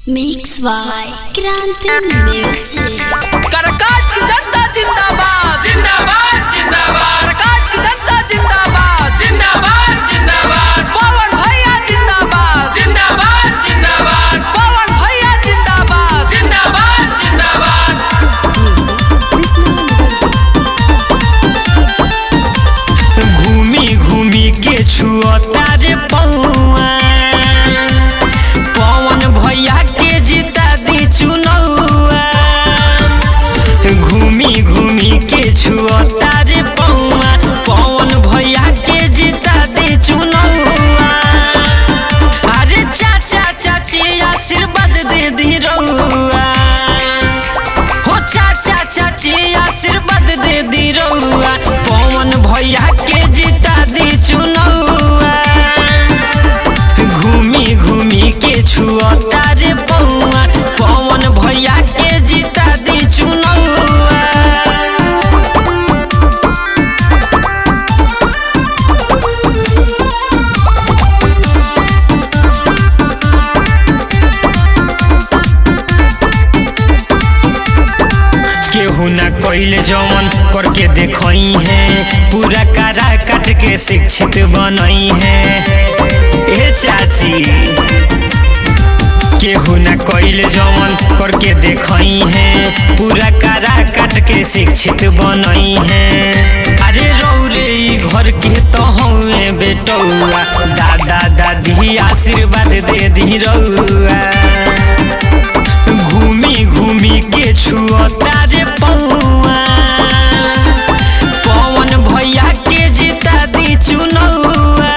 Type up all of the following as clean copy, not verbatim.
Mix by क्रांति music. करकाट की जनता जिंदाबाद जिंदाबाद जिंदाबाद। करकाट की जनता जिंदाबाद जिंदाबाद जिंदाबाद। पवन भैया जिंदाबाद जिंदाबाद जिंदाबाद। पवन भैया जिंदाबाद जिंदाबाद जिंदाबाद। घूमी घूमी के छुअता रे पौआ, पवन भैया के जिता दी चुनौआ। घूमी घूमी के छुअता रे पौआ, पवन भैया के जिता दी चुनौआ। अरे चाचा चाची आशीर्वाद दे दी रउआ, हो चाचा चाची आशीर्वाद दे दी रउआ। पवन भैया के जिता दी चुनौआ। घूमी घूमी के छुअता रे पौआ, पवन भैया के जिता दी चुनौआ। केहू ना कइले जवन करके देखई है, पूरा कारा काट के शिक्षित बनई है। ए चाची केहू ना कइले जवन करके देखई है, पूरा कारा काट के शिक्षित बनई है। अरे रौरे ई घर के तो हउए बेटौआ, दादा दादी आशीर्वाद दे दी रउआ। घूमी घूमी के छुअता रे पौआ, पवन भैया के जिता दी चुनौआ।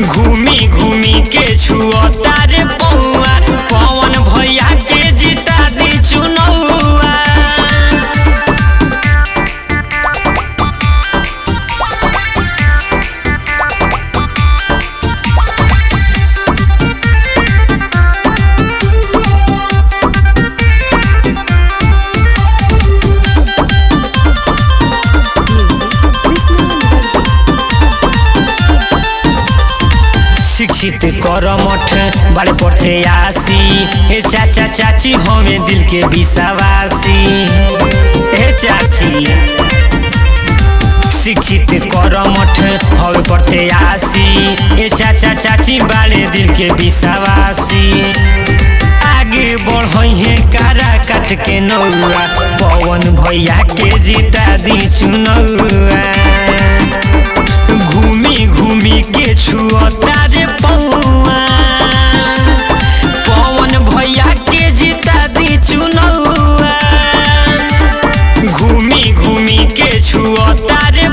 घूमी घूमी के छुअता रे पौआ, पवन भैया के जिता दी चुनौआ। शिक्षित करमठ बड़े पढ़ते आसी, ए चाचा चाची हमें दिल के विश्वासी। ए चाची शिक्षित करमठ हमें पढ़ते आसी, ए चाचा चाची बड़े दिल के विश्वासी। आगे बढ़ई है कारा काट के नौआ, पवन भैया के जिता दी चुनौआ। घूमी घूमी के छुअता रे पौआ, पवन भैया के जिता दी चुनौआ। घूमी घूमी के छुअता रे